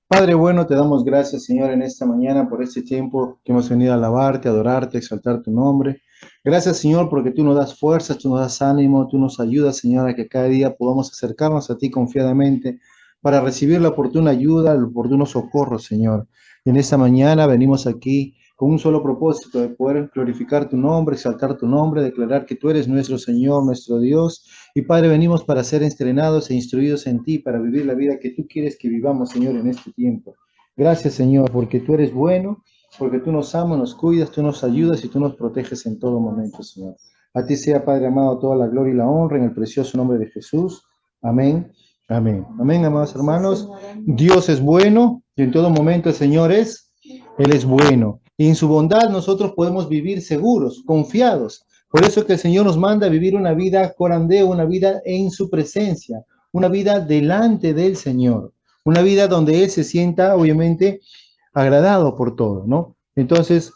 Padre bueno, te damos gracias, Señor, en esta mañana por este tiempo que hemos venido a alabarte, adorarte, exaltar tu nombre. Gracias, Señor, porque tú nos das fuerzas, tú nos das ánimo, tú nos ayudas, Señor, a que cada día podamos acercarnos a ti confiadamente para recibir la oportuna ayuda, el oportuno socorro, Señor. En esta mañana venimos aquí con un solo propósito de poder glorificar tu nombre, exaltar tu nombre, declarar que tú eres nuestro Señor, nuestro Dios. Y Padre, venimos para ser entrenados e instruidos en ti, para vivir la vida que tú quieres que vivamos, Señor, en este tiempo. Gracias, Señor, porque tú eres bueno, porque tú nos amas, nos cuidas, tú nos ayudas y tú nos proteges en todo momento, Señor. A ti sea, Padre amado, toda la gloria y la honra en el precioso nombre de Jesús. Amén. Amén. Amén, amados hermanos. Dios es bueno y en todo momento el Señor Él es bueno. Y en su bondad nosotros podemos vivir seguros, confiados. Por eso que el Señor nos manda a vivir una vida corandeo, una vida en su presencia, una vida delante del Señor, una vida donde Él se sienta, obviamente, agradado por todo, ¿no? Entonces,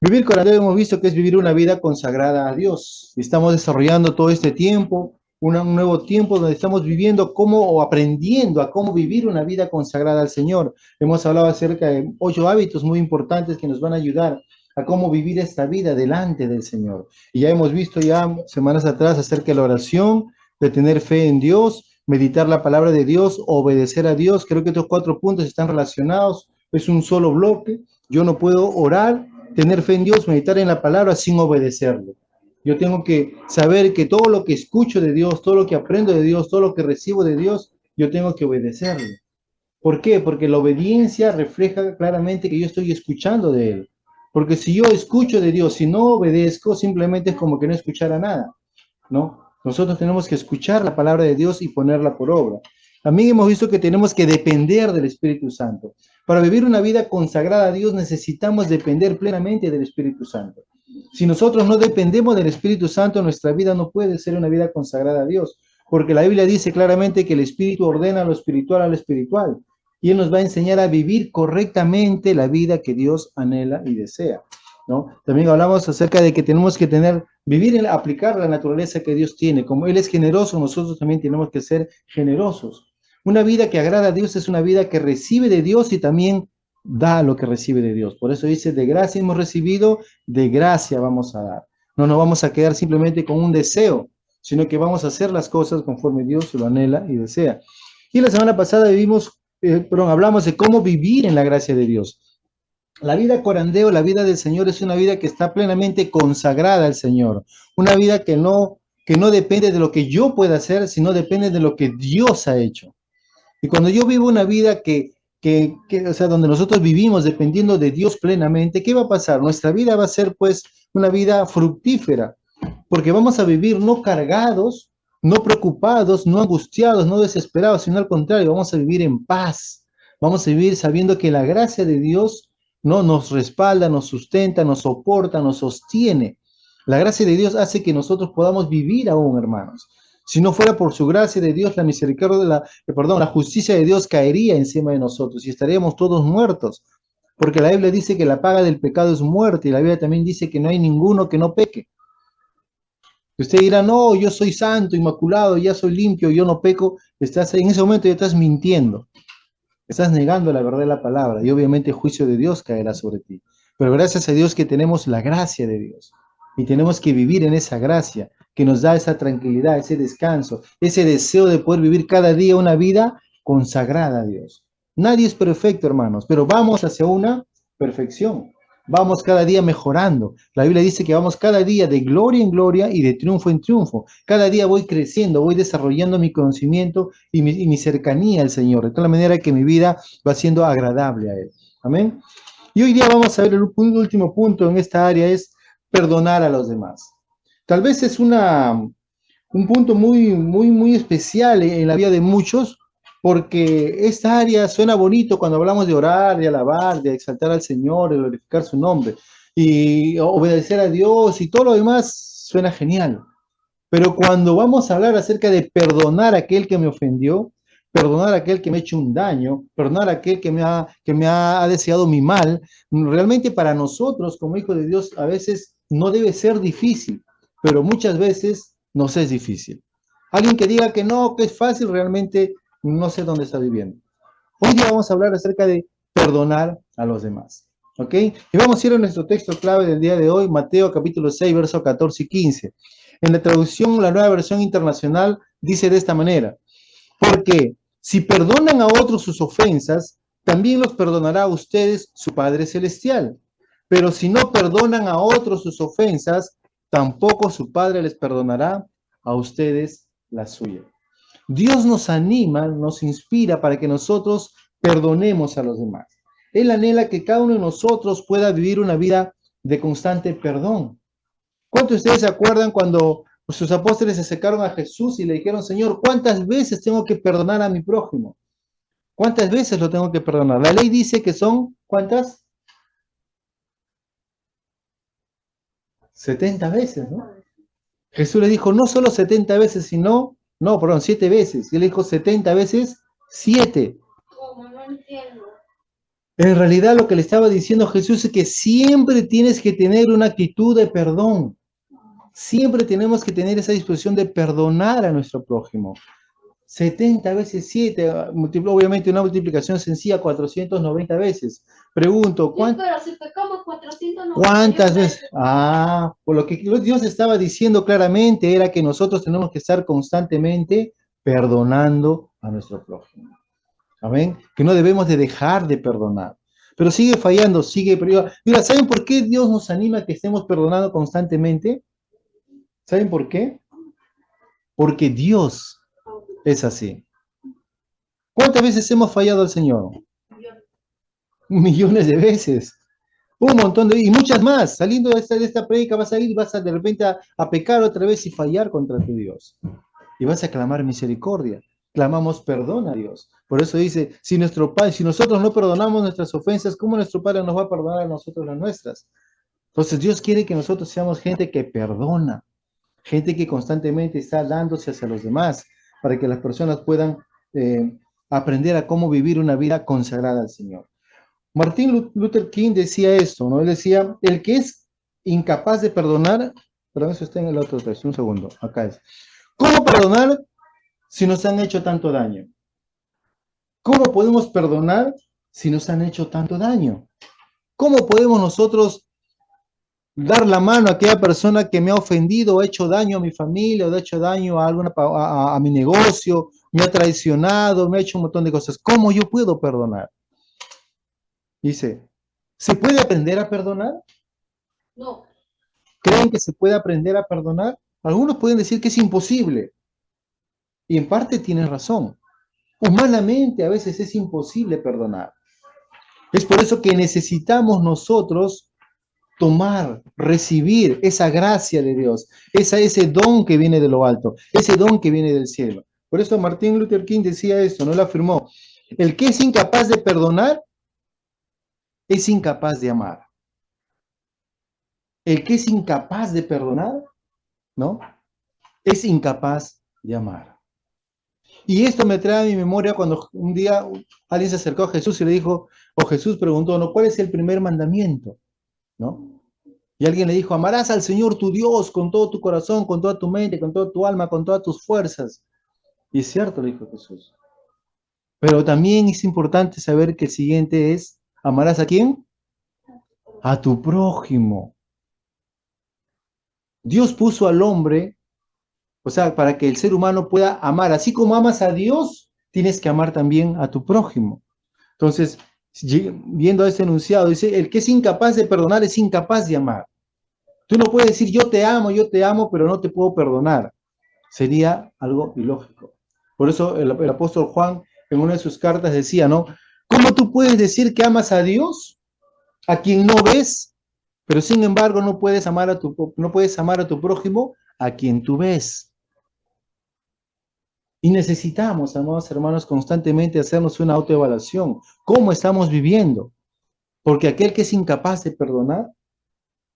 vivir corandeo hemos visto que es vivir una vida consagrada a Dios. Estamos desarrollando todo este tiempo, un nuevo tiempo donde estamos viviendo cómo o aprendiendo a cómo vivir una vida consagrada al Señor. Hemos hablado acerca de 8 hábitos muy importantes que nos van a ayudar a cómo vivir esta vida delante del Señor. Y ya hemos visto ya semanas atrás acerca de la oración, de tener fe en Dios, meditar la palabra de Dios, obedecer a Dios. Creo que estos 4 puntos están relacionados. Es un solo bloque. Yo no puedo orar, tener fe en Dios, meditar en la palabra sin obedecerlo. Yo tengo que saber que todo lo que escucho de Dios, todo lo que aprendo de Dios, todo lo que recibo de Dios, yo tengo que obedecerlo. ¿Por qué? Porque la obediencia refleja claramente que yo estoy escuchando de Él. Porque si yo escucho de Dios, si no obedezco, simplemente es como que no escuchara nada, ¿no? Nosotros tenemos que escuchar la palabra de Dios y ponerla por obra. También hemos visto que tenemos que depender del Espíritu Santo. Para vivir una vida consagrada a Dios necesitamos depender plenamente del Espíritu Santo. Si nosotros no dependemos del Espíritu Santo, nuestra vida no puede ser una vida consagrada a Dios, porque la Biblia dice claramente que el Espíritu ordena lo espiritual a lo espiritual, y Él nos va a enseñar a vivir correctamente la vida que Dios anhela y desea, ¿no? También hablamos acerca de que tenemos que vivir, aplicar la naturaleza que Dios tiene. Como Él es generoso, nosotros también tenemos que ser generosos. Una vida que agrada a Dios es una vida que recibe de Dios y también da lo que recibe de Dios. Por eso dice, de gracia hemos recibido, de gracia vamos a dar. No nos vamos a quedar simplemente con un deseo, sino que vamos a hacer las cosas conforme Dios lo anhela y desea. Y la semana pasada hablamos de cómo vivir en la gracia de Dios. La vida corandeo, la vida del Señor es una vida que está plenamente consagrada al Señor. Una vida que no depende de lo que yo pueda hacer, sino depende de lo que Dios ha hecho. Y cuando yo vivo una vida o sea, donde nosotros vivimos dependiendo de Dios plenamente, ¿qué va a pasar? Nuestra vida va a ser pues una vida fructífera, porque vamos a vivir no cargados, no preocupados, no angustiados, no desesperados, sino al contrario, vamos a vivir en paz. Vamos a vivir sabiendo que la gracia de Dios no nos respalda, nos sustenta, nos soporta, nos sostiene. La gracia de Dios hace que nosotros podamos vivir aún, hermanos. Si no fuera por su gracia de Dios, la misericordia, la justicia de Dios caería encima de nosotros y estaríamos todos muertos. Porque la Biblia dice que la paga del pecado es muerte y la Biblia también dice que no hay ninguno que no peque. Usted dirá, no, yo soy santo, inmaculado, ya soy limpio, yo no peco. En ese momento ya estás mintiendo. Estás negando la verdad de la palabra y obviamente el juicio de Dios caerá sobre ti. Pero gracias a Dios que tenemos la gracia de Dios y tenemos que vivir en esa gracia que nos da esa tranquilidad, ese descanso, ese deseo de poder vivir cada día una vida consagrada a Dios. Nadie es perfecto, hermanos, pero vamos hacia una perfección. Vamos cada día mejorando. La Biblia dice que vamos cada día de gloria en gloria y de triunfo en triunfo. Cada día voy creciendo, voy desarrollando mi conocimiento y mi cercanía al Señor, de tal manera que mi vida va siendo agradable a Él. Amén. Y hoy día vamos a ver el último punto en esta área, es perdonar a los demás. Tal vez es un punto muy, muy, muy especial en la vida de muchos, porque esta área suena bonito cuando hablamos de orar, de alabar, de exaltar al Señor, de glorificar su nombre y obedecer a Dios y todo lo demás suena genial. Pero cuando vamos a hablar acerca de perdonar a aquel que me ofendió, perdonar a aquel que me ha hecho un daño, perdonar a aquel que me ha deseado mi mal, realmente para nosotros como hijos de Dios a veces no debe ser difícil, pero muchas veces nos es difícil. Alguien que diga que no, que es fácil, realmente no sé dónde está viviendo. Hoy día vamos a hablar acerca de perdonar a los demás. ¿Ok? Y vamos a ir a nuestro texto clave del día de hoy, Mateo capítulo 6, versos 14 y 15. En la traducción, la nueva versión internacional dice de esta manera: porque si perdonan a otros sus ofensas, también los perdonará a ustedes su Padre Celestial. Pero si no perdonan a otros sus ofensas, tampoco su Padre les perdonará a ustedes la suya. Dios nos anima, nos inspira para que nosotros perdonemos a los demás. Él anhela que cada uno de nosotros pueda vivir una vida de constante perdón. ¿Cuántos de ustedes se acuerdan cuando sus apóstoles se acercaron a Jesús y le dijeron: Señor, ¿cuántas veces tengo que perdonar a mi prójimo? ¿Cuántas veces lo tengo que perdonar? La ley dice que son, ¿cuántas? 70 veces, ¿no? Jesús le dijo, no solo 70 veces, sino, no, perdón, 7 veces. Y él dijo 70 veces, 7. ¿Cómo? No entiendo. En realidad lo que le estaba diciendo Jesús es que siempre tienes que tener una actitud de perdón. Siempre tenemos que tener esa disposición de perdonar a nuestro prójimo. 70 veces 7, obviamente una multiplicación sencilla, 490 veces. Pregunto, Pero si pecamos 491 ¿cuántas veces? veces. Por lo que Dios estaba diciendo claramente era que nosotros tenemos que estar constantemente perdonando a nuestro prójimo. Amén. Que no debemos de dejar de perdonar. Pero sigue fallando, sigue. Mira, ¿saben por qué Dios nos anima a que estemos perdonando constantemente? ¿Saben por qué? Porque Dios es así. ¿Cuántas veces hemos fallado al Señor? Millones de veces. Un montón y muchas más. Saliendo de esta prédica vas a ir, vas a de repente a pecar otra vez y fallar contra tu Dios. Y vas a clamar misericordia. Clamamos perdón a Dios. Por eso dice, si nuestro Padre, si nosotros no perdonamos nuestras ofensas, ¿cómo nuestro Padre nos va a perdonar a nosotros las nuestras? Entonces Dios quiere que nosotros seamos gente que perdona, gente que constantemente está dándose hacia los demás, para que las personas puedan aprender a cómo vivir una vida consagrada al Señor. Martin Luther King decía esto, ¿no? Él decía, el que es incapaz de perdonar, perdón, eso está en el otro texto, un segundo, acá es. ¿Cómo perdonar si nos han hecho tanto daño? ¿Cómo podemos perdonar si nos han hecho tanto daño? ¿Cómo podemos nosotros dar la mano a aquella persona que me ha ofendido o ha hecho daño a mi familia o ha hecho daño a mi negocio, me ha traicionado, me ha hecho un montón de cosas? ¿Cómo yo puedo perdonar? Dice, ¿se puede aprender a perdonar? No. ¿Creen que se puede aprender a perdonar? Algunos pueden decir que es imposible. Y en parte tienen razón. Humanamente a veces es imposible perdonar. Es por eso que necesitamos nosotros tomar, recibir esa gracia de Dios, ese don que viene de lo alto, ese don que viene del cielo. Por eso Martin Luther King decía esto, no lo afirmó. El que es incapaz de perdonar, es incapaz de amar. El que es incapaz de perdonar, ¿no? Es incapaz de amar. Y esto me trae a mi memoria cuando un día alguien se acercó a Jesús y le dijo, o Jesús preguntó, ¿no? ¿Cuál es el primer mandamiento? ¿No? Y alguien le dijo, amarás al Señor tu Dios con todo tu corazón, con toda tu mente, con toda tu alma, con todas tus fuerzas. Y es cierto, le dijo Jesús. Pero también es importante saber que el siguiente es, ¿amarás a quién? A tu prójimo. Dios puso al hombre, o sea, para que el ser humano pueda amar. Así como amas a Dios, tienes que amar también a tu prójimo. Entonces, viendo a este enunciado, dice, el que es incapaz de perdonar es incapaz de amar. Tú no puedes decir, yo te amo, pero no te puedo perdonar. Sería algo ilógico. Por eso el apóstol Juan, en una de sus cartas, decía, ¿no? ¿Cómo tú puedes decir que amas a Dios, a quien no ves, pero sin embargo no puedes amar a tu prójimo, a quien tú ves? Y necesitamos, amados hermanos, constantemente hacernos una autoevaluación. ¿Cómo estamos viviendo? Porque aquel que es incapaz de perdonar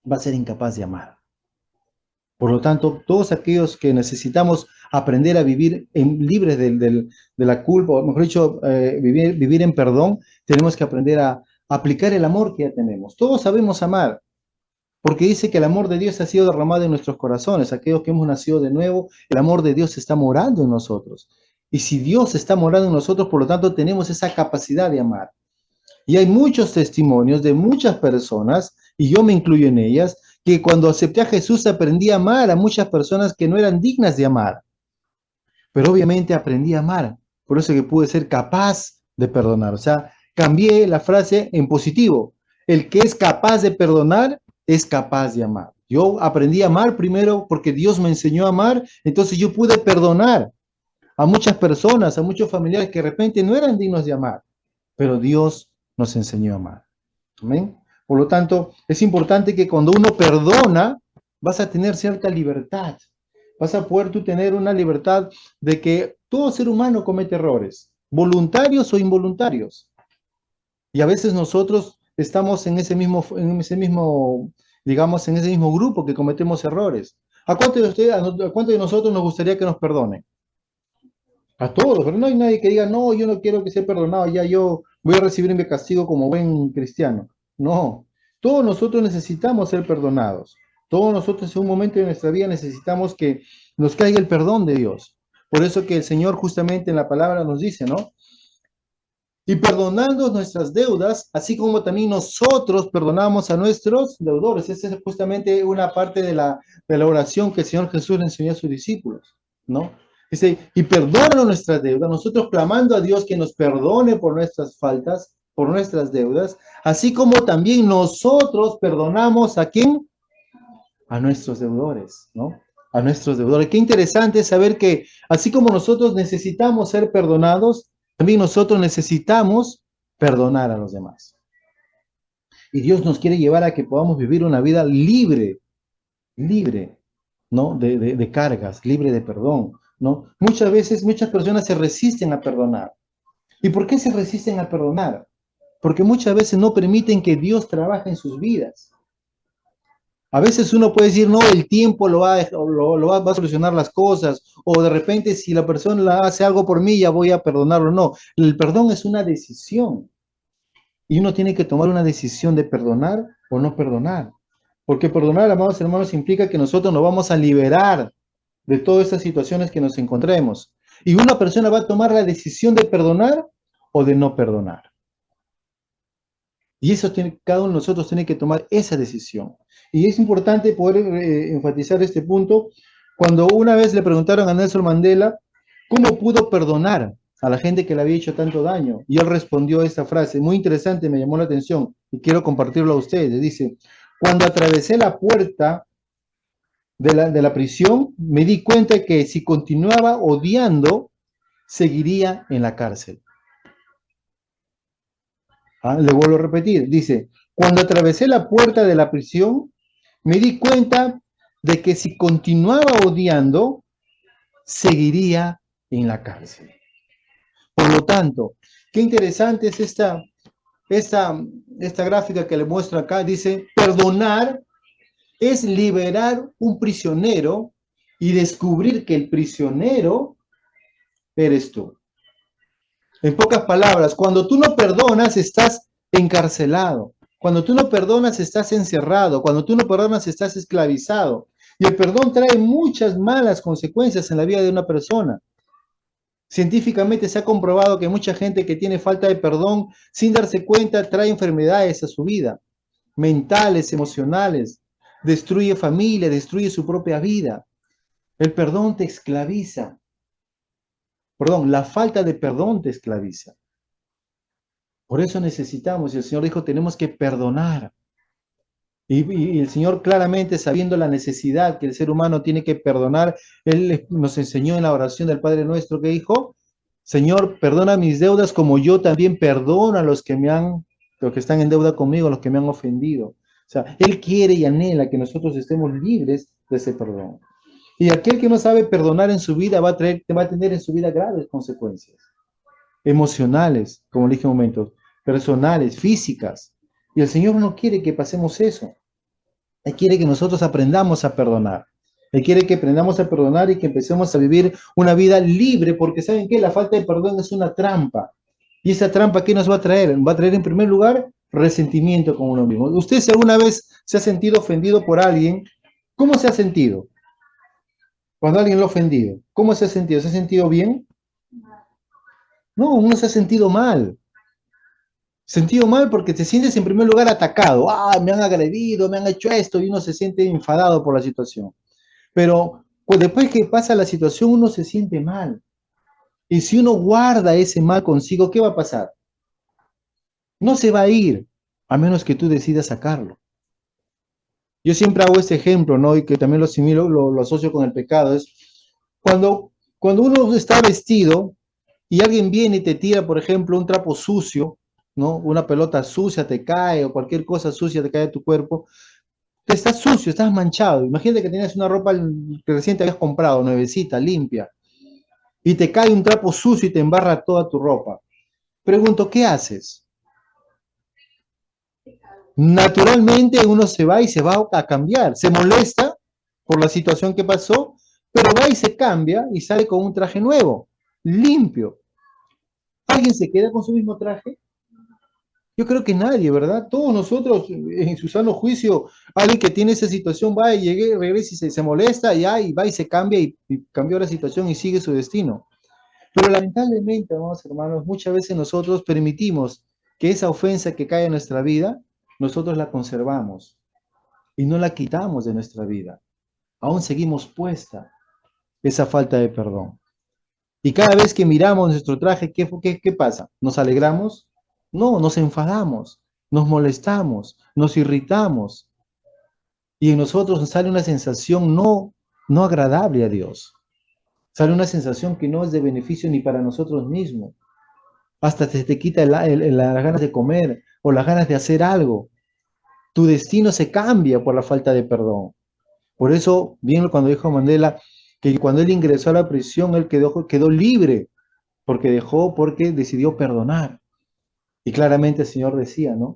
va a ser incapaz de amar. Por lo tanto, todos aquellos que necesitamos aprender a vivir libres de la culpa, o mejor dicho, vivir en perdón, tenemos que aprender a aplicar el amor que ya tenemos. Todos sabemos amar, porque dice que el amor de Dios ha sido derramado en nuestros corazones. Aquellos que hemos nacido de nuevo, el amor de Dios está morando en nosotros. Y si Dios está morando en nosotros, por lo tanto, tenemos esa capacidad de amar. Y hay muchos testimonios de muchas personas, y yo me incluyo en ellas, que cuando acepté a Jesús aprendí a amar a muchas personas que no eran dignas de amar. Pero obviamente aprendí a amar. Por eso que pude ser capaz de perdonar. O sea, cambié la frase en positivo. El que es capaz de perdonar es capaz de amar. Yo aprendí a amar primero porque Dios me enseñó a amar, entonces yo pude perdonar a muchas personas, a muchos familiares que de repente no eran dignos de amar, pero Dios nos enseñó a amar. ¿Amén? Por lo tanto, es importante que cuando uno perdona, vas a tener cierta libertad. Vas a poder tú tener una libertad de que todo ser humano comete errores, voluntarios o involuntarios. Y a veces nosotros estamos digamos, en ese mismo grupo que cometemos errores. ¿A cuántos de ustedes, a cuántos de nosotros nos gustaría que nos perdonen? A todos, pero no hay nadie que diga, no, yo no quiero que sea perdonado, ya yo voy a recibir mi castigo como buen cristiano. No, todos nosotros necesitamos ser perdonados. Todos nosotros en un momento de nuestra vida necesitamos que nos caiga el perdón de Dios. Por eso que el Señor justamente en la palabra nos dice, ¿no? Y perdonando nuestras deudas, así como también nosotros perdonamos a nuestros deudores. Esa es justamente una parte de la oración que el Señor Jesús le enseñó a sus discípulos, ¿no? Dice, y perdónanos nuestras deudas, nosotros clamando a Dios que nos perdone por nuestras faltas, por nuestras deudas, así como también nosotros perdonamos a quién, a nuestros deudores, ¿no? A nuestros deudores. Qué interesante saber que así como nosotros necesitamos ser perdonados, también nosotros necesitamos perdonar a los demás. Y Dios nos quiere llevar a que podamos vivir una vida libre, libre, ¿no? De cargas, libre de perdón, ¿no? Muchas veces, muchas personas se resisten a perdonar. ¿Y por qué se resisten a perdonar? Porque muchas veces no permiten que Dios trabaje en sus vidas. A veces uno puede decir, no, el tiempo va a solucionar las cosas, o de repente si la persona hace algo por mí, ya voy a perdonarlo. No, el perdón es una decisión y uno tiene que tomar una decisión de perdonar o no perdonar. Porque perdonar, amados hermanos, implica que nosotros nos vamos a liberar de todas estas situaciones que nos encontremos. Y una persona va a tomar la decisión de perdonar o de no perdonar. Y eso tiene, cada uno de nosotros tiene que tomar esa decisión. Y es importante poder enfatizar este punto. Cuando una vez le preguntaron a Nelson Mandela cómo pudo perdonar a la gente que le había hecho tanto daño, y él respondió esta frase, muy interesante, me llamó la atención, y quiero compartirlo a ustedes. Dice, cuando atravesé la puerta de la prisión, me di cuenta que si continuaba odiando, seguiría en la cárcel. Le vuelvo a repetir, dice, cuando atravesé la puerta de la prisión, me di cuenta de que si continuaba odiando, seguiría en la cárcel. Por lo tanto, qué interesante es esta gráfica que le muestro acá. Dice, perdonar es liberar un prisionero y descubrir que el prisionero eres tú. En pocas palabras, cuando tú no perdonas, estás encarcelado. Cuando tú no perdonas, estás encerrado. Cuando tú no perdonas, estás esclavizado. Y el perdón trae muchas malas consecuencias en la vida de una persona. Científicamente se ha comprobado que mucha gente que tiene falta de perdón, sin darse cuenta, trae enfermedades a su vida, mentales, emocionales, destruye familia, destruye su propia vida. El perdón te esclaviza. Perdón, la falta de perdón te esclaviza. Por eso necesitamos, y el Señor dijo, tenemos que perdonar. Y el Señor claramente, sabiendo la necesidad que el ser humano tiene que perdonar, Él nos enseñó en la oración del Padre Nuestro que dijo, Señor, perdona mis deudas como yo también perdono a los que están en deuda conmigo, a los que me han ofendido. O sea, Él quiere y anhela que nosotros estemos libres de ese perdón. Y aquel que no sabe perdonar en su vida va a tener en su vida graves consecuencias emocionales, como le dije un momento, personales, físicas. Y el Señor no quiere que pasemos eso. Él quiere que nosotros aprendamos a perdonar. Él quiere que aprendamos a perdonar y que empecemos a vivir una vida libre, porque ¿saben qué? La falta de perdón es una trampa. ¿Y esa trampa qué nos va a traer? Va a traer en primer lugar resentimiento con uno mismo. ¿Usted si alguna vez se ha sentido ofendido por alguien? ¿Cómo se ha sentido? Cuando alguien lo ha ofendido. ¿Cómo se ha sentido? ¿Se ha sentido bien? No, uno se ha sentido mal. Sentido mal porque te sientes en primer lugar atacado. Ah, me han agredido, me han hecho esto y uno se siente enfadado por la situación. Pero pues, después que pasa la situación uno se siente mal. Y si uno guarda ese mal consigo, ¿qué va a pasar? No se va a ir, a menos que tú decidas sacarlo. Yo siempre hago este ejemplo, ¿no? Y que también lo asimilo, lo asocio con el pecado. Es cuando uno está vestido y alguien viene y te tira, por ejemplo, un trapo sucio, ¿no? Una pelota sucia te cae o cualquier cosa sucia te cae de tu cuerpo, te estás sucio, estás manchado. Imagínate que tienes una ropa que recién te habías comprado, nuevecita, limpia, y te cae un trapo sucio y te embarra toda tu ropa. Pregunto, ¿qué haces? Naturalmente uno se va y se va a cambiar, se molesta por la situación que pasó, pero va y se cambia y sale con un traje nuevo, limpio. ¿Alguien se queda con su mismo traje? Yo creo que nadie, ¿verdad? Todos nosotros, en su sano juicio, alguien que tiene esa situación va y llegue, regresa y se molesta, ya, y va y se cambia y cambió la situación y sigue su destino. Pero lamentablemente, amados hermanos, muchas veces nosotros permitimos que esa ofensa que cae en nuestra vida, nosotros la conservamos y no la quitamos de nuestra vida. Aún seguimos puesta esa falta de perdón. Y cada vez que miramos nuestro traje, ¿qué pasa? ¿Nos alegramos? No, nos enfadamos, nos molestamos, nos irritamos. Y en nosotros nos sale una sensación no agradable a Dios. Sale una sensación que no es de beneficio ni para nosotros mismos. Hasta se te quita las ganas de comer o las ganas de hacer algo. Tu destino se cambia por la falta de perdón. Por eso, bien cuando dijo Mandela, que cuando él ingresó a la prisión, él quedó libre, porque decidió perdonar. Y claramente el Señor decía, ¿no?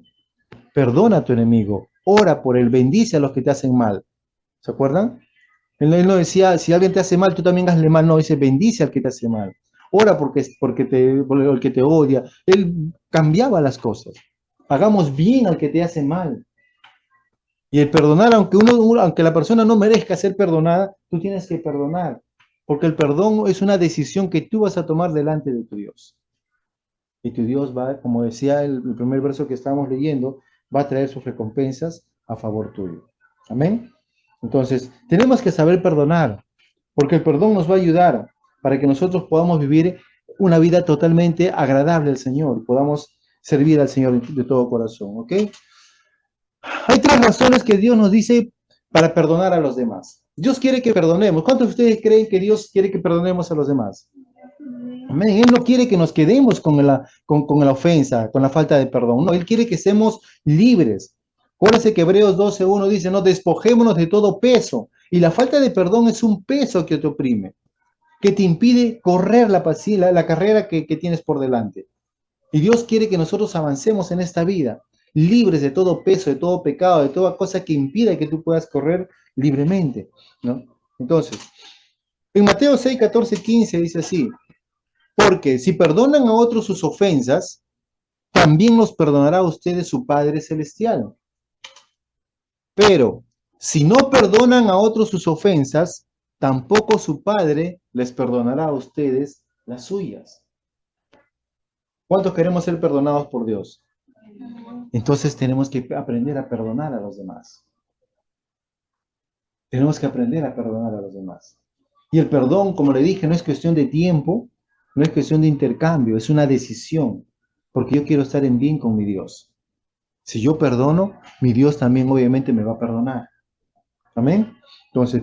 Perdona a tu enemigo, ora por él, bendice a los que te hacen mal. ¿Se acuerdan? Él no decía, si alguien te hace mal, tú también hazle mal, no, dice, bendice al que te hace mal. Ora por el que te odia. Él cambiaba las cosas. Hagamos bien al que te hace mal. Y el perdonar, aunque la persona no merezca ser perdonada, tú tienes que perdonar, porque el perdón es una decisión que tú vas a tomar delante de tu Dios. Y tu Dios va, como decía el primer verso que estábamos leyendo, va a traer sus recompensas a favor tuyo. Amén. Entonces, tenemos que saber perdonar, porque el perdón nos va a ayudar para que nosotros podamos vivir una vida totalmente agradable al Señor, podamos servir al Señor de todo corazón, ¿ok? Hay tres razones que Dios nos dice para perdonar a los demás. Dios quiere que perdonemos. ¿Cuántos de ustedes creen que Dios quiere que perdonemos a los demás? Amén. Él no quiere que nos quedemos con la ofensa, con la falta de perdón. No, Él quiere que seamos libres. Acuérdense que Hebreos 12:1 dice, no, despojémonos de todo peso. Y la falta de perdón es un peso que te oprime, que te impide correr la carrera que tienes por delante. Y Dios quiere que nosotros avancemos en esta vida, libres de todo peso, de todo pecado, de toda cosa que impida que tú puedas correr libremente, ¿no? Entonces, en Mateo 6, 14, 15 dice así, porque si perdonan a otros sus ofensas, también los perdonará a ustedes su Padre Celestial. Pero si no perdonan a otros sus ofensas, tampoco su Padre les perdonará a ustedes las suyas. ¿Cuántos queremos ser perdonados por Dios? Entonces tenemos que aprender a perdonar a los demás. Tenemos que aprender a perdonar a los demás. Y el perdón, como le dije, no es cuestión de tiempo, no es cuestión de intercambio, es una decisión, porque yo quiero estar en bien con mi Dios. Si yo perdono, mi Dios también obviamente me va a perdonar. Amén. Entonces,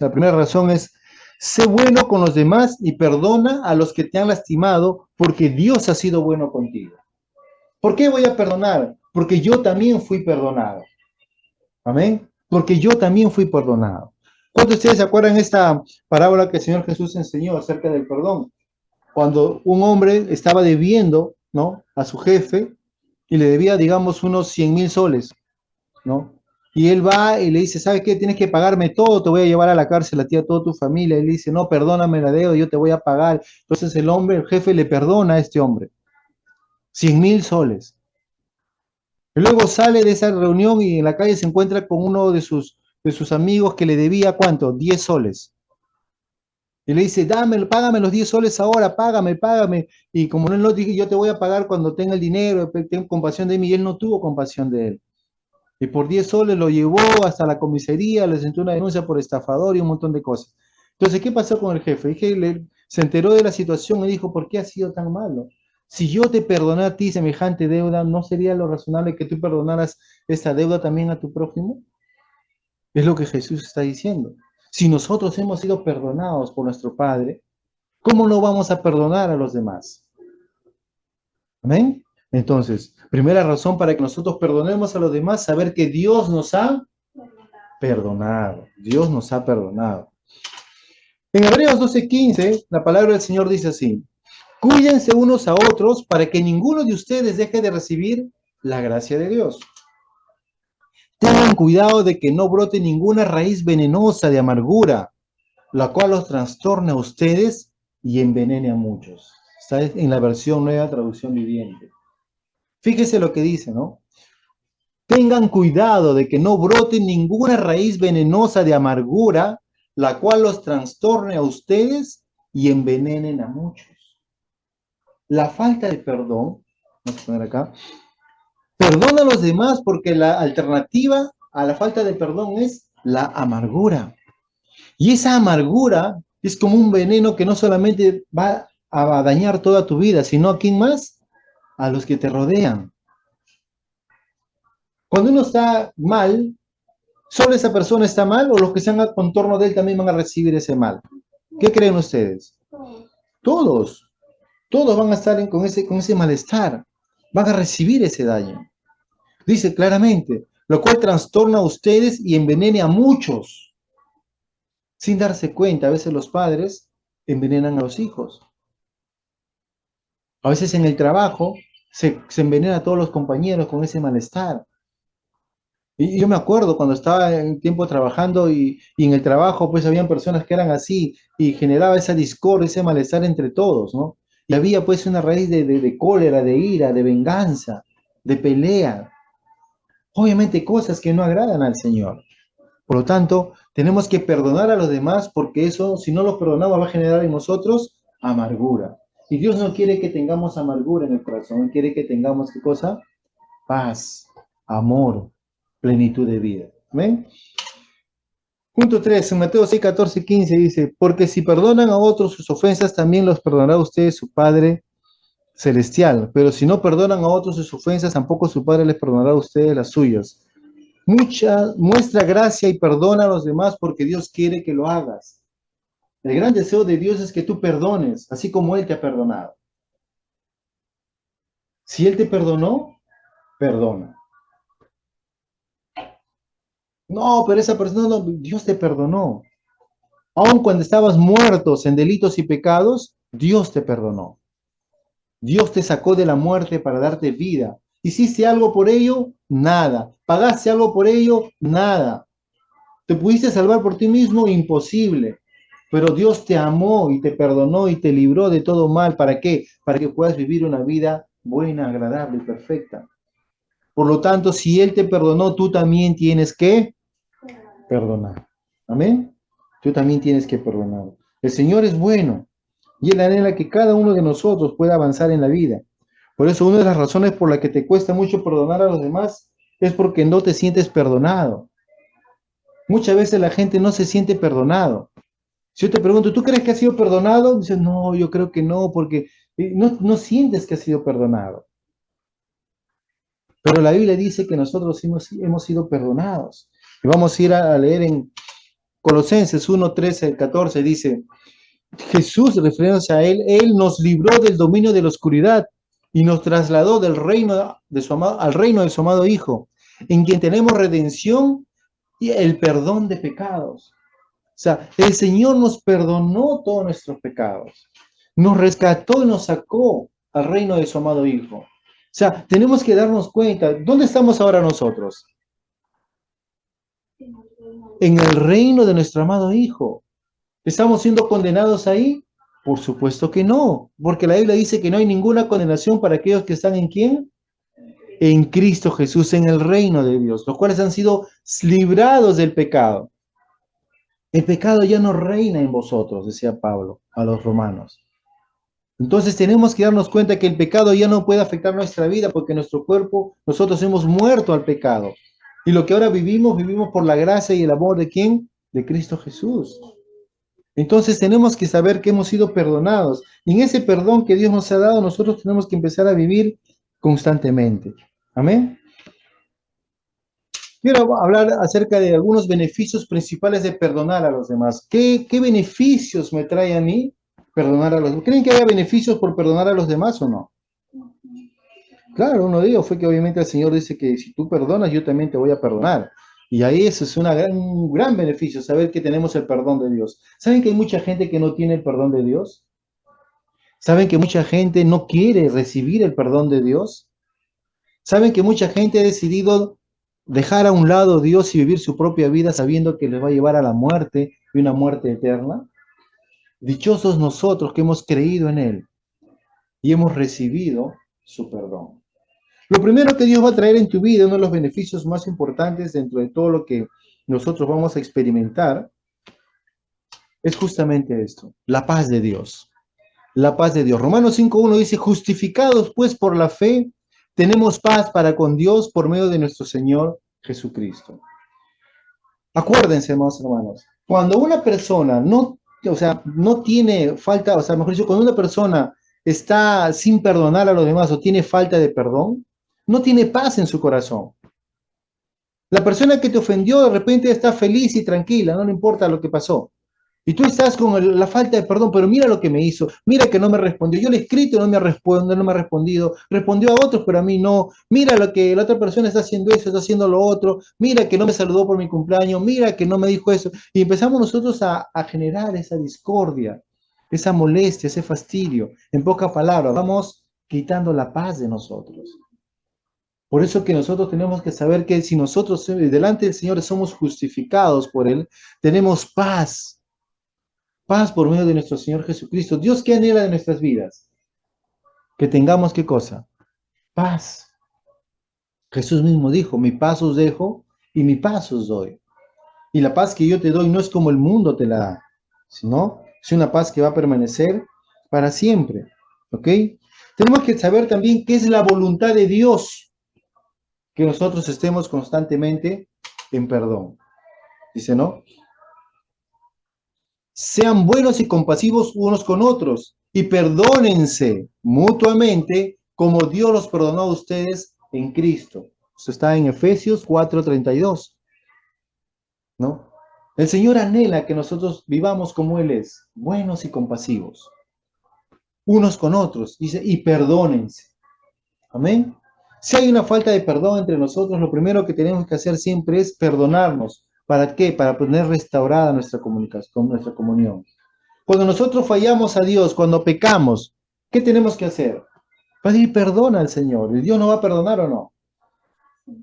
la primera razón es, sé bueno con los demás y perdona a los que te han lastimado, porque Dios ha sido bueno contigo. ¿Por qué voy a perdonar? Porque yo también fui perdonado. Amén. Porque yo también fui perdonado. ¿Cuántos de ustedes se acuerdan esta parábola que el Señor Jesús enseñó acerca del perdón? Cuando un hombre estaba debiendo, ¿no?, a su jefe y le debía, digamos, unos 100,000 soles, ¿no? Y él va y le dice, ¿sabes qué? Tienes que pagarme todo, te voy a llevar a la cárcel a ti, a toda tu familia. Y él dice, no, perdóname la deuda, yo te voy a pagar. Entonces el jefe le perdona a este hombre 100,000 soles. Y luego sale de esa reunión y en la calle se encuentra con uno de sus amigos que le debía, ¿cuánto? 10 soles. Y le dice, dame, págame los 10 soles ahora, págame, págame. Y como él no dije, yo te voy a pagar cuando tenga el dinero, ten compasión de mí, y él no tuvo compasión de él. Y por 10 soles lo llevó hasta la comisaría, le sentó una denuncia por estafador y un montón de cosas. Entonces, ¿qué pasó con el jefe? Se enteró de la situación y dijo, ¿por qué has sido tan malo? Si yo te perdoné a ti semejante deuda, ¿no sería lo razonable que tú perdonaras esta deuda también a tu prójimo? Es lo que Jesús está diciendo. Si nosotros hemos sido perdonados por nuestro Padre, ¿cómo no vamos a perdonar a los demás? ¿Amén? Entonces, primera razón para que nosotros perdonemos a los demás, saber que Dios nos ha perdonado. Dios nos ha perdonado. En Hebreos 12:15, la palabra del Señor dice así: cuídense unos a otros para que ninguno de ustedes deje de recibir la gracia de Dios. Tengan cuidado de que no brote ninguna raíz venenosa de amargura, la cual los trastorne a ustedes y envenene a muchos. Está en la versión Nueva Traducción Viviente. Fíjese lo que dice, ¿no? Tengan cuidado de que no brote ninguna raíz venenosa de amargura, la cual los trastorne a ustedes y envenenen a muchos. La falta de perdón, vamos a poner acá, perdona a los demás porque la alternativa a la falta de perdón es la amargura. Y esa amargura es como un veneno que no solamente va a dañar toda tu vida, sino a quién más, a los que te rodean. Cuando uno está mal, ¿solo esa persona está mal o los que están al contorno de él también van a recibir ese mal? ¿Qué creen ustedes? Todos, todos van a estar con ese malestar, van a recibir ese daño. Dice claramente, lo cual trastorna a ustedes y envenene a muchos. Sin darse cuenta, a veces los padres envenenan a los hijos. A veces en el trabajo se envenena a todos los compañeros con ese malestar. Y yo me acuerdo cuando estaba en tiempo trabajando y en el trabajo pues habían personas que eran así y generaba esa discordia, ese malestar entre todos, ¿no? Y había pues una raíz de cólera, de ira, de venganza, de pelea. Obviamente cosas que no agradan al Señor. Por lo tanto, tenemos que perdonar a los demás porque eso, si no los perdonamos, va a generar en nosotros amargura. Y Dios no quiere que tengamos amargura en el corazón, Él quiere que tengamos, ¿qué cosa? Paz, amor, plenitud de vida. ¿Amén? Punto 3, en Mateo 6, 14, 15 dice, porque si perdonan a otros sus ofensas, también los perdonará a ustedes su Padre Celestial. Pero si no perdonan a otros sus ofensas, tampoco su Padre les perdonará a ustedes las suyas. Muestra gracia y perdona a los demás porque Dios quiere que lo hagas. El gran deseo de Dios es que tú perdones, así como Él te ha perdonado. Si Él te perdonó, perdona. No, pero esa persona, no, Dios te perdonó. Aun cuando estabas muertos en delitos y pecados, Dios te perdonó. Dios te sacó de la muerte para darte vida. ¿Hiciste algo por ello? Nada. ¿Pagaste algo por ello? Nada. ¿Te pudiste salvar por ti mismo? Imposible. Pero Dios te amó y te perdonó y te libró de todo mal. ¿Para qué? Para que puedas vivir una vida buena, agradable y perfecta. Por lo tanto, si Él te perdonó, tú también tienes que perdonar. Amén. Tú también tienes que perdonar. El Señor es bueno y Él anhela que cada uno de nosotros pueda avanzar en la vida. Por eso, una de las razones por la que te cuesta mucho perdonar a los demás es porque no te sientes perdonado. Muchas veces la gente no se siente perdonado. Si yo te pregunto, ¿tú crees que has sido perdonado? Dices, no, yo creo que no, porque no sientes que has sido perdonado. Pero la Biblia dice que nosotros hemos sido perdonados. Y vamos a ir a leer en Colosenses 1, 13 al 14, dice, Jesús, refiriéndose a Él nos libró del dominio de la oscuridad y nos trasladó del reino de su amado, al reino de su amado Hijo, en quien tenemos redención y el perdón de pecados. O sea, el Señor nos perdonó todos nuestros pecados, nos rescató y nos sacó al reino de su amado Hijo. O sea, tenemos que darnos cuenta, ¿dónde estamos ahora nosotros? En el reino de nuestro amado Hijo. ¿Estamos siendo condenados ahí? Por supuesto que no, porque la Biblia dice que no hay ninguna condenación para aquellos que están ¿en quién? En Cristo Jesús, en el reino de Dios, los cuales han sido librados del pecado. El pecado ya no reina en vosotros, decía Pablo a los romanos. Entonces tenemos que darnos cuenta que el pecado ya no puede afectar nuestra vida porque nuestro cuerpo, nosotros hemos muerto al pecado. Y lo que ahora vivimos, vivimos por la gracia y el amor de ¿quién? De Cristo Jesús. Entonces tenemos que saber que hemos sido perdonados. Y en ese perdón que Dios nos ha dado, nosotros tenemos que empezar a vivir constantemente. Amén. Quiero hablar acerca de algunos beneficios principales de perdonar a los demás. ¿Qué beneficios me trae a mí perdonar a los demás? ¿Creen que haya beneficios por perdonar a los demás o no? Claro, uno de ellos fue que obviamente el Señor dice que si tú perdonas, yo también te voy a perdonar. Y ahí eso es un gran beneficio, saber que tenemos el perdón de Dios. ¿Saben que hay mucha gente que no tiene el perdón de Dios? ¿Saben que mucha gente no quiere recibir el perdón de Dios? ¿Saben que mucha gente ha decidido dejar a un lado a Dios y vivir su propia vida sabiendo que les va a llevar a la muerte y una muerte eterna? Dichosos nosotros que hemos creído en Él y hemos recibido su perdón. Lo primero que Dios va a traer en tu vida, uno de los beneficios más importantes dentro de todo lo que nosotros vamos a experimentar, es justamente esto, la paz de Dios. La paz de Dios. Romanos 5.1 dice, justificados pues por la fe, tenemos paz para con Dios por medio de nuestro Señor Jesucristo. Acuérdense, hermanos, cuando una persona no, o sea, no tiene falta, o sea, mejor dicho, cuando una persona está sin perdonar a los demás o tiene falta de perdón, no tiene paz en su corazón. La persona que te ofendió de repente está feliz y tranquila, no le importa lo que pasó. Y tú estás con la falta de perdón, pero mira lo que me hizo, mira que no me respondió. Yo le he escrito y no me responde, no me ha respondido. Respondió a otros, pero a mí no. Mira lo que la otra persona está haciendo eso, está haciendo lo otro. Mira que no me saludó por mi cumpleaños, mira que no me dijo eso. Y empezamos nosotros a generar esa discordia, esa molestia, ese fastidio. En pocas palabras, vamos quitando la paz de nosotros. Por eso que nosotros tenemos que saber que si nosotros delante del Señor somos justificados por Él, tenemos paz. Paz por medio de nuestro Señor Jesucristo. Dios, ¿qué anhela de nuestras vidas? Que tengamos, ¿qué cosa? Paz. Jesús mismo dijo, mi paz os dejo y mi paz os doy. Y la paz que yo te doy no es como el mundo te la da, sino es una paz que va a permanecer para siempre. ¿Ok? Tenemos que saber también qué es la voluntad de Dios, que nosotros estemos constantemente en perdón. Dice, ¿no? Sean buenos y compasivos unos con otros y perdónense mutuamente como Dios los perdonó a ustedes en Cristo. Esto está en Efesios 4:32, ¿no? El Señor anhela que nosotros vivamos como Él es, buenos y compasivos, unos con otros, dice, y perdónense. Amén. Si hay una falta de perdón entre nosotros, lo primero que tenemos que hacer siempre es perdonarnos. ¿Para qué? Para poner restaurada nuestra comunicación, nuestra comunión. Cuando nosotros fallamos a Dios, cuando pecamos, ¿qué tenemos que hacer? Pedir perdón al Señor. ¿Y Dios nos va a perdonar o no?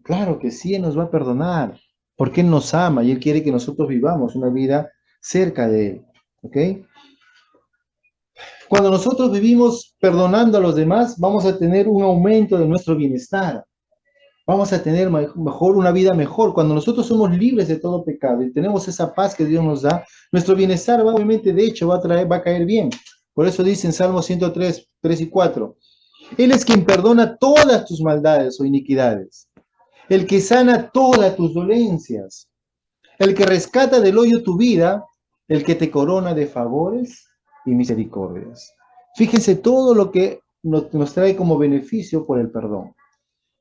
Claro que sí, Él nos va a perdonar, porque Él nos ama y Él quiere que nosotros vivamos una vida cerca de Él. ¿Ok? Cuando nosotros vivimos perdonando a los demás, vamos a tener un aumento de nuestro bienestar. Vamos a tener mejor, una vida mejor. Cuando nosotros somos libres de todo pecado y tenemos esa paz que Dios nos da, nuestro bienestar va, obviamente, de hecho, va a caer bien. Por eso dice en Salmo 103, 3 y 4, Él es quien perdona todas tus maldades o iniquidades, el que sana todas tus dolencias, el que rescata del hoyo tu vida, el que te corona de favores y misericordias. Fíjense todo lo que nos trae como beneficio por el perdón.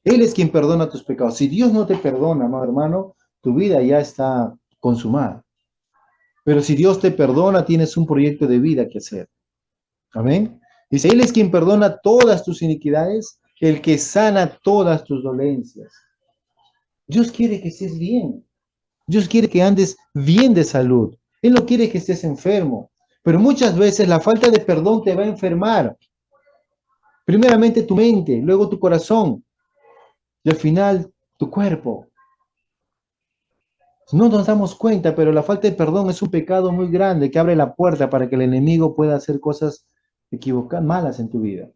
Él es quien perdona tus pecados. Si Dios no te perdona, amado hermano, tu vida ya está consumada. Pero si Dios te perdona, tienes un proyecto de vida que hacer. Amén. Dice, Él es quien perdona todas tus iniquidades, el que sana todas tus dolencias. Dios quiere que estés bien. Dios quiere que andes bien de salud. Él no quiere que estés enfermo. Pero muchas veces la falta de perdón te va a enfermar. Primeramente tu mente, luego tu corazón y al final tu cuerpo. No nos damos cuenta, pero la falta de perdón es un pecado muy grande que abre la puerta para que el enemigo pueda hacer cosas equivocadas, malas en tu vida.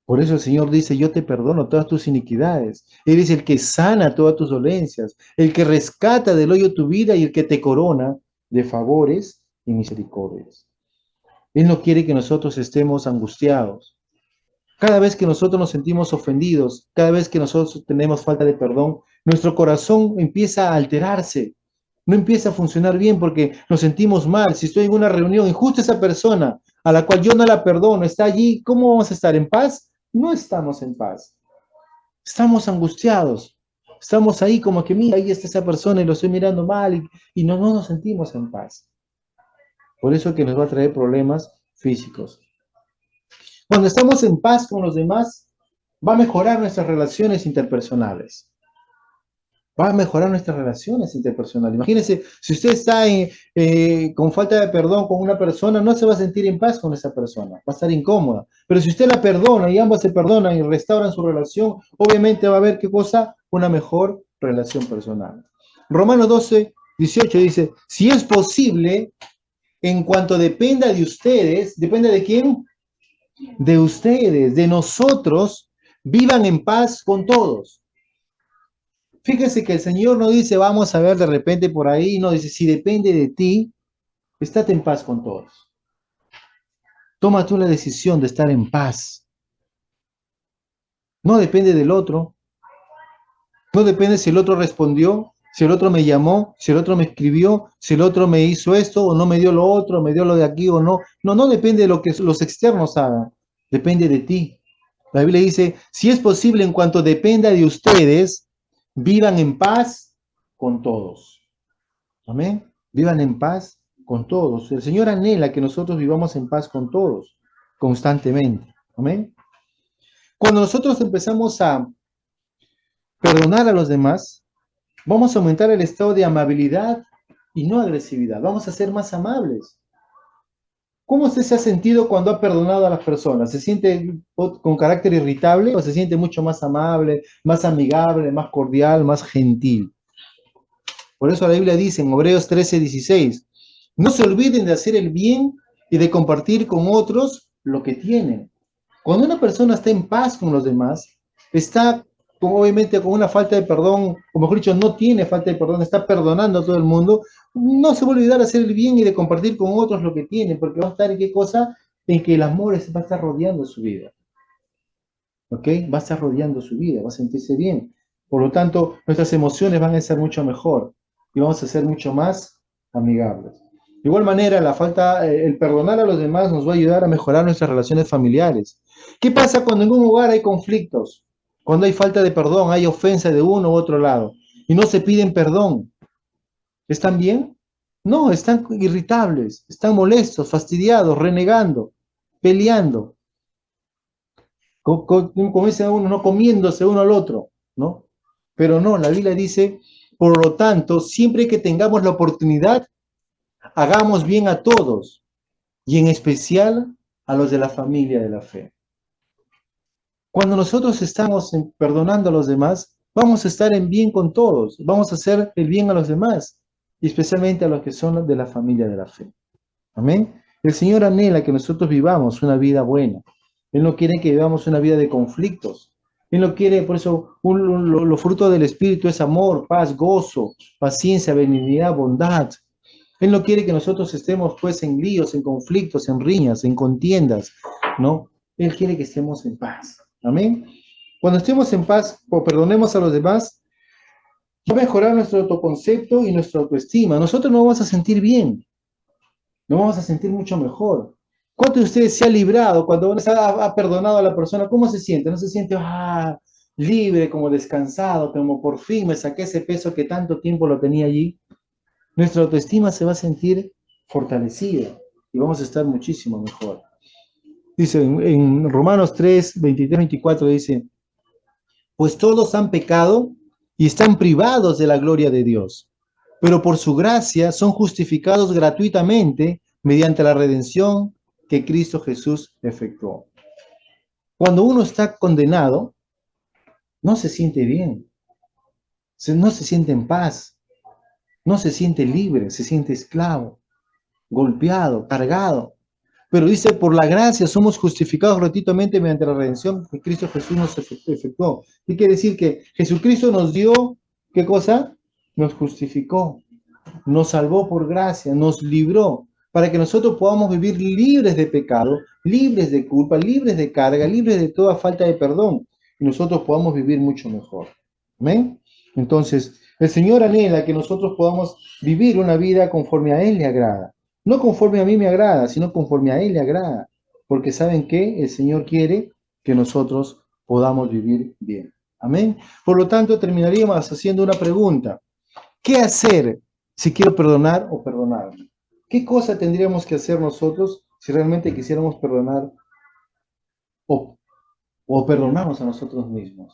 Por eso el Señor dice, yo te perdono todas tus iniquidades. Él es el que sana todas tus dolencias, el que rescata del hoyo tu vida y el que te corona de favores y misericordias. Él no quiere que nosotros estemos angustiados. Cada vez que nosotros nos sentimos ofendidos, cada vez que nosotros tenemos falta de perdón, nuestro corazón empieza a alterarse, no empieza a funcionar bien porque nos sentimos mal. Si estoy en una reunión y justo esa persona a la cual yo no la perdono está allí, ¿cómo vamos a estar en paz? No estamos en paz. Estamos angustiados. Estamos ahí como que, mira, ahí está esa persona y lo estoy mirando mal y no nos sentimos en paz. Por eso que nos va a traer problemas físicos. Cuando estamos en paz con los demás, va a mejorar nuestras relaciones interpersonales. Va a mejorar nuestras relaciones interpersonales. Imagínense, si usted está con falta de perdón con una persona, no se va a sentir en paz con esa persona, va a estar incómoda. Pero si usted la perdona y ambos se perdonan y restauran su relación, obviamente va a haber, ¿qué cosa? Una mejor relación personal. Romanos 12, 18 dice, si es posible, en cuanto dependa de ustedes, ¿depende de quién? De ustedes, de nosotros, vivan en paz con todos. Fíjese que el Señor no dice, vamos a ver de repente por ahí, no dice, si depende de ti, estate en paz con todos. Toma tú la decisión de estar en paz. No depende del otro. No depende si el otro respondió, si el otro me llamó, si el otro me escribió, si el otro me hizo esto o no me dio lo otro, me dio lo de aquí o no. No depende de lo que los externos hagan. Depende de ti. La Biblia dice, si es posible, en cuanto dependa de ustedes, vivan en paz con todos. Amén. Vivan en paz con todos. El Señor anhela que nosotros vivamos en paz con todos, constantemente. Amén. Cuando nosotros empezamos a perdonar a los demás, vamos a aumentar el estado de amabilidad y no agresividad. Vamos a ser más amables. ¿Cómo usted se ha sentido cuando ha perdonado a las personas? ¿Se siente con carácter irritable o se siente mucho más amable, más amigable, más cordial, más gentil? Por eso la Biblia dice en Hebreos 13:16, no se olviden de hacer el bien y de compartir con otros lo que tienen. Cuando una persona está en paz con los demás, está obviamente con una falta de perdón, o mejor dicho, no tiene falta de perdón, está perdonando a todo el mundo, no se va a olvidar de hacer el bien y de compartir con otros lo que tiene, porque va a estar en qué cosa, en que el amor va a estar rodeando su vida. ¿Ok? Va a estar rodeando su vida, va a sentirse bien. Por lo tanto, nuestras emociones van a ser mucho mejor y vamos a ser mucho más amigables. De igual manera, el perdonar a los demás nos va a ayudar a mejorar nuestras relaciones familiares. ¿Qué pasa cuando en un hogar hay conflictos? Cuando hay falta de perdón, hay ofensa de uno u otro lado y no se piden perdón. ¿Están bien? No, están irritables, están molestos, fastidiados, renegando, peleando. Como dice uno, no comiéndose uno al otro, ¿no? Pero no, la Biblia dice, por lo tanto, siempre que tengamos la oportunidad, hagamos bien a todos, y en especial a los de la familia de la fe. Cuando nosotros estamos perdonando a los demás, vamos a estar en bien con todos, vamos a hacer el bien a los demás, y especialmente a los que son de la familia de la fe. Amén. El Señor anhela que nosotros vivamos una vida buena. Él no quiere que vivamos una vida de conflictos. Él no quiere, por eso, los frutos del Espíritu es amor, paz, gozo, paciencia, benignidad, bondad. Él no quiere que nosotros estemos pues en líos, en conflictos, en riñas, en contiendas, ¿no? Él quiere que estemos en paz. Amén. Cuando estemos en paz o perdonemos a los demás, va a mejorar nuestro autoconcepto y nuestra autoestima. Nosotros nos vamos a sentir bien. Nos vamos a sentir mucho mejor. ¿Cuánto de ustedes se ha librado cuando uno ha perdonado a la persona? ¿Cómo se siente? ¿No se siente libre, como descansado, como por fin me saqué ese peso que tanto tiempo lo tenía allí? Nuestra autoestima se va a sentir fortalecida y vamos a estar muchísimo mejor. Dice en Romanos 3, 23, 24, dice, pues todos han pecado y están privados de la gloria de Dios, pero por su gracia son justificados gratuitamente mediante la redención que Cristo Jesús efectuó. Cuando uno está condenado, no se siente bien, no se siente en paz, no se siente libre, se siente esclavo, golpeado, cargado. Pero dice, por la gracia somos justificados gratuitamente mediante la redención que Cristo Jesús nos efectuó. Y quiere decir que Jesucristo nos dio, ¿qué cosa? Nos justificó. nos salvó por gracia, nos libró, para que nosotros podamos vivir libres de pecado, libres de culpa, libres de carga, libres de toda falta de perdón, y nosotros podamos vivir mucho mejor. ¿Amén? Entonces, el Señor anhela que nosotros podamos vivir una vida conforme a Él le agrada. No conforme a mí me agrada, sino conforme a Él le agrada. Porque ¿saben qué? El Señor quiere que nosotros podamos vivir bien. Amén. Por lo tanto, terminaríamos haciendo una pregunta. ¿Qué hacer si quiero perdonar o perdonarme? ¿Qué cosa tendríamos que hacer nosotros si realmente quisiéramos perdonar o, o perdonarnos a nosotros mismos?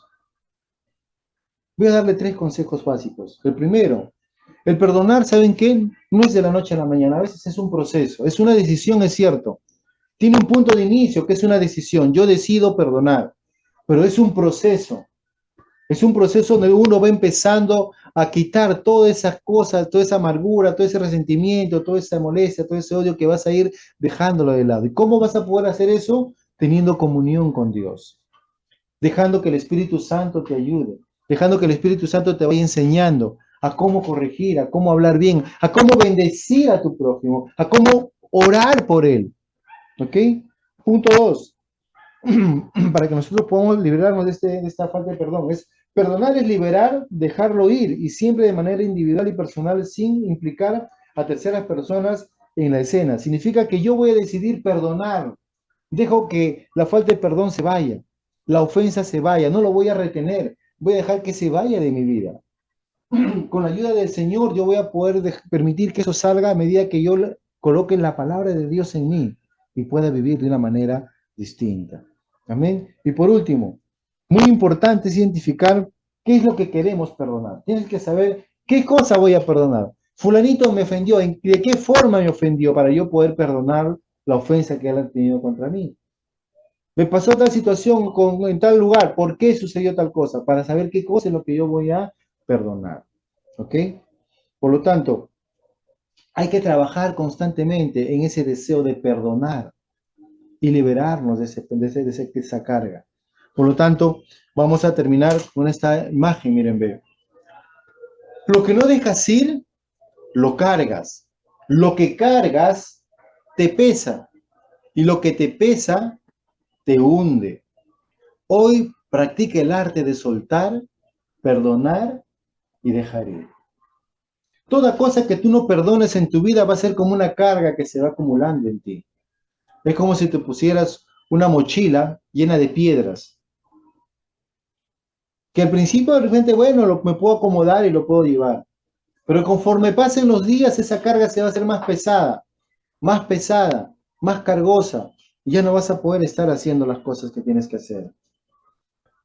Voy a darle 3 consejos básicos. El primero, el perdonar, ¿saben qué? No es de la noche a la mañana, a veces es un proceso, es una decisión, es cierto. Tiene un punto de inicio que es una decisión. Yo decido perdonar, pero es un proceso. Es un proceso donde uno va empezando a quitar todas esas cosas, toda esa amargura, todo ese resentimiento, toda esa molestia, todo ese odio que vas a ir dejándolo de lado. ¿Y cómo vas a poder hacer eso? Teniendo comunión con Dios, dejando que el Espíritu Santo te ayude, dejando que el Espíritu Santo te vaya enseñando a cómo corregir, a cómo hablar bien, a cómo bendecir a tu prójimo, a cómo orar por él. ¿Ok? Punto 2. Para que nosotros podamos liberarnos de esta falta de perdón. Perdonar es liberar, dejarlo ir, y siempre de manera individual y personal, sin implicar a terceras personas en la escena. Significa que yo voy a decidir perdonar. Dejo que la falta de perdón se vaya, la ofensa se vaya, no lo voy a retener, voy a dejar que se vaya de mi vida. Con la ayuda del Señor yo voy a poder permitir que eso salga a medida que yo coloque la palabra de Dios en mí y pueda vivir de una manera distinta. Amén. Y por último, muy importante es identificar qué es lo que queremos perdonar. Tienes que saber qué cosa voy a perdonar. Fulanito me ofendió, ¿de qué forma me ofendió para yo poder perdonar la ofensa que él ha tenido contra mí? Me pasó tal situación en tal lugar, ¿por qué sucedió tal cosa? Para saber qué cosa es lo que yo voy a perdonar. ¿Ok? Por lo tanto, hay que trabajar constantemente en ese deseo de perdonar y liberarnos de esa carga. Por lo tanto, vamos a terminar con esta imagen, miren, ve. Lo que no dejas ir, lo cargas. Lo que cargas, te pesa. Y lo que te pesa, te hunde. Hoy practica el arte de soltar, perdonar y dejar ir. Toda cosa que tú no perdones en tu vida va a ser como una carga que se va acumulando en ti. Es como si te pusieras una mochila llena de piedras, que al principio de repente, bueno, me puedo acomodar y lo puedo llevar. Pero conforme pasen los días, esa carga se va a hacer más pesada, más cargosa. Y ya no vas a poder estar haciendo las cosas que tienes que hacer.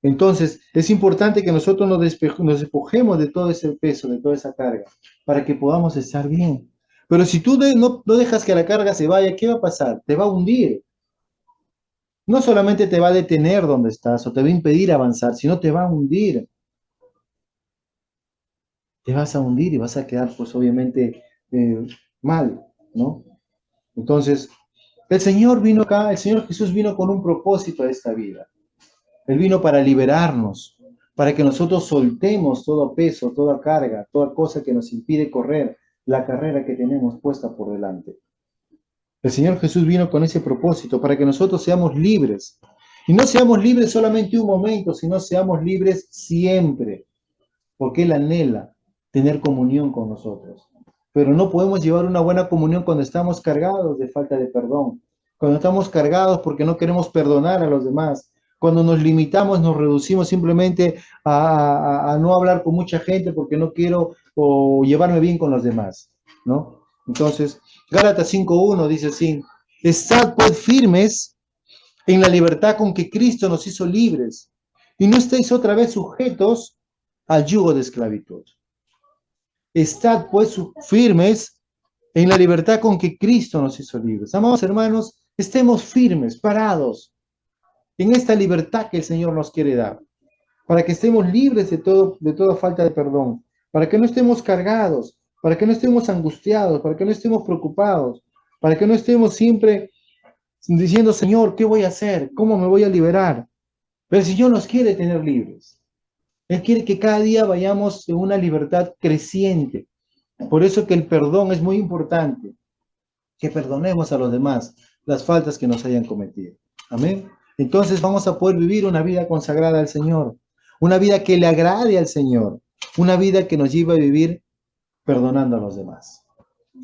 Entonces, es importante que nosotros nos despojemos de todo ese peso, de toda esa carga, para que podamos estar bien. Pero si tú no dejas que la carga se vaya, ¿qué va a pasar? Te va a hundir. No solamente te va a detener donde estás o te va a impedir avanzar, sino te va a hundir. Te vas a hundir y vas a quedar, pues obviamente, mal, ¿no? Entonces, el Señor vino acá, el Señor Jesús vino con un propósito a esta vida. Él vino para liberarnos, para que nosotros soltemos todo peso, toda carga, toda cosa que nos impide correr la carrera que tenemos puesta por delante. El Señor Jesús vino con ese propósito, para que nosotros seamos libres. Y no seamos libres solamente un momento, sino seamos libres siempre, porque Él anhela tener comunión con nosotros. Pero no podemos llevar una buena comunión cuando estamos cargados de falta de perdón, cuando estamos cargados porque no queremos perdonar a los demás, cuando nos limitamos, nos reducimos simplemente a no hablar con mucha gente porque no quiero o llevarme bien con los demás, ¿no? Entonces, Gálatas 5:1 dice así: estad pues firmes en la libertad con que Cristo nos hizo libres, y no estéis otra vez sujetos al yugo de esclavitud. Estad pues firmes en la libertad con que Cristo nos hizo libres. Amados hermanos, estemos firmes, parados en esta libertad que el Señor nos quiere dar, para que estemos libres de toda falta de perdón, para que no estemos cargados, para que no estemos angustiados, para que no estemos preocupados, para que no estemos siempre diciendo: Señor, ¿qué voy a hacer? ¿Cómo me voy a liberar? Pero el Señor nos quiere tener libres. Él quiere que cada día vayamos en una libertad creciente, Por eso que el perdón es muy importante, que perdonemos a los demás las faltas que nos hayan cometido. Amén. Entonces vamos a poder vivir una vida consagrada al Señor, una vida que le agrade al Señor, una vida que nos lleve a vivir perdonando a los demás.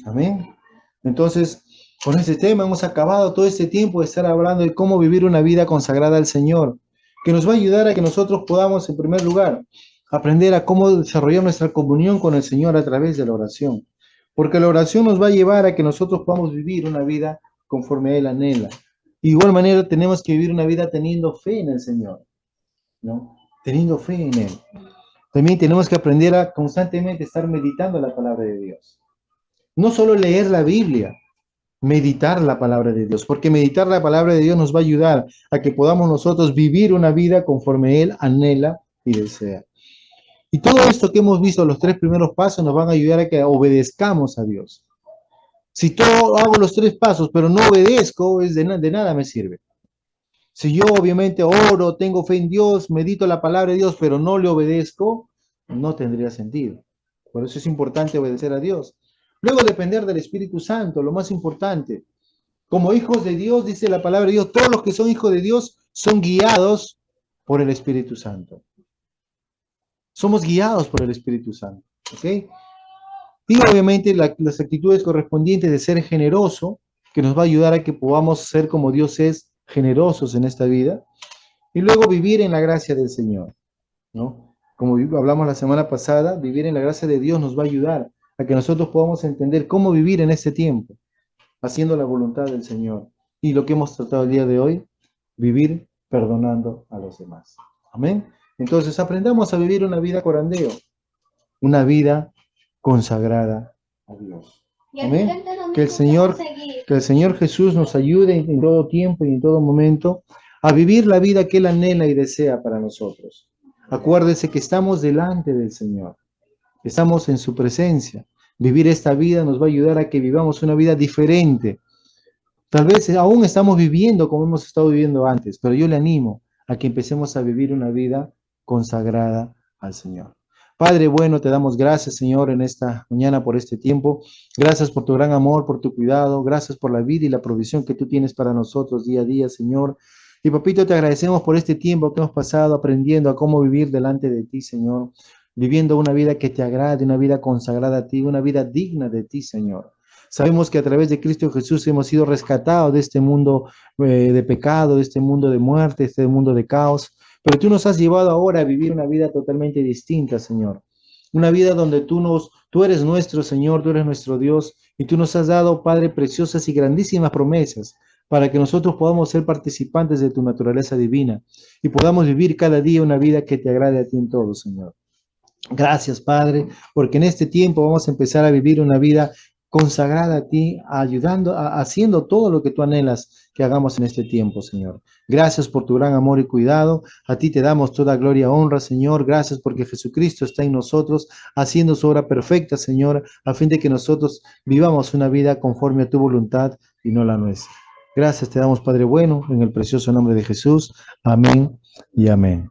Amén. Entonces, con este tema hemos acabado todo este tiempo de estar hablando de cómo vivir una vida consagrada al Señor, que nos va a ayudar a que nosotros podamos, en primer lugar, aprender a cómo desarrollar nuestra comunión con el Señor a través de la oración. Porque la oración nos va a llevar a que nosotros podamos vivir una vida conforme a Él anhela. De igual manera, tenemos que vivir una vida teniendo fe en el Señor, ¿no? Teniendo fe en Él. También tenemos que aprender a constantemente estar meditando la palabra de Dios. No solo leer la Biblia, meditar la palabra de Dios, porque meditar la palabra de Dios nos va a ayudar a que podamos nosotros vivir una vida conforme Él anhela y desea. Y todo esto que hemos visto, los tres primeros pasos, nos van a ayudar a que obedezcamos a Dios. Si yo hago los tres pasos, pero no obedezco, de nada me sirve. Si yo obviamente oro, tengo fe en Dios, medito la palabra de Dios, pero no le obedezco, no tendría sentido. Por eso es importante obedecer a Dios. Luego depender del Espíritu Santo, lo más importante. Como hijos de Dios, dice la palabra de Dios, todos los que son hijos de Dios son guiados por el Espíritu Santo. Somos guiados por el Espíritu Santo. ¿Ok? Y obviamente las actitudes correspondientes de ser generoso, que nos va a ayudar a que podamos ser como Dios es, generosos en esta vida. Y luego vivir en la gracia del Señor, ¿no? Como hablamos la semana pasada, vivir en la gracia de Dios nos va a ayudar a que nosotros podamos entender cómo vivir en este tiempo, haciendo la voluntad del Señor. Y lo que hemos tratado el día de hoy, vivir perdonando a los demás. Amén. Entonces aprendamos a vivir una vida corandeo, una vida consagrada a Dios. Amén. Que el Señor Jesús nos ayude en todo tiempo y en todo momento a vivir la vida que Él anhela y desea para nosotros. Acuérdese que estamos delante del Señor, estamos en su presencia. Vivir esta vida nos va a ayudar a que vivamos una vida diferente. Tal vez aún estamos viviendo como hemos estado viviendo antes, pero yo le animo a que empecemos a vivir una vida consagrada al Señor. Padre bueno, te damos gracias, Señor, en esta mañana por este tiempo. Gracias por tu gran amor, por tu cuidado. Gracias por la vida y la provisión que tú tienes para nosotros día a día, Señor. Y papito, te agradecemos por este tiempo que hemos pasado aprendiendo a cómo vivir delante de ti, Señor. Viviendo una vida que te agrade, una vida consagrada a ti, una vida digna de ti, Señor. Sabemos que a través de Cristo Jesús hemos sido rescatados de este mundo de pecado, de este mundo de muerte, de este mundo de caos. Pero tú nos has llevado ahora a vivir una vida totalmente distinta, Señor. Una vida donde tú eres nuestro Señor, tú eres nuestro Dios, y tú nos has dado, Padre, preciosas y grandísimas promesas para que nosotros podamos ser participantes de tu naturaleza divina y podamos vivir cada día una vida que te agrade a ti en todo, Señor. Gracias, Padre, porque en este tiempo vamos a empezar a vivir una vida consagrada a ti, ayudando, haciendo todo lo que tú anhelas que hagamos en este tiempo, Señor. Gracias por tu gran amor y cuidado. A ti te damos toda gloria y honra, Señor. Gracias porque Jesucristo está en nosotros, haciendo su obra perfecta, Señor, a fin de que nosotros vivamos una vida conforme a tu voluntad y no la nuestra. Gracias te damos, Padre bueno, en el precioso nombre de Jesús. Amén y amén.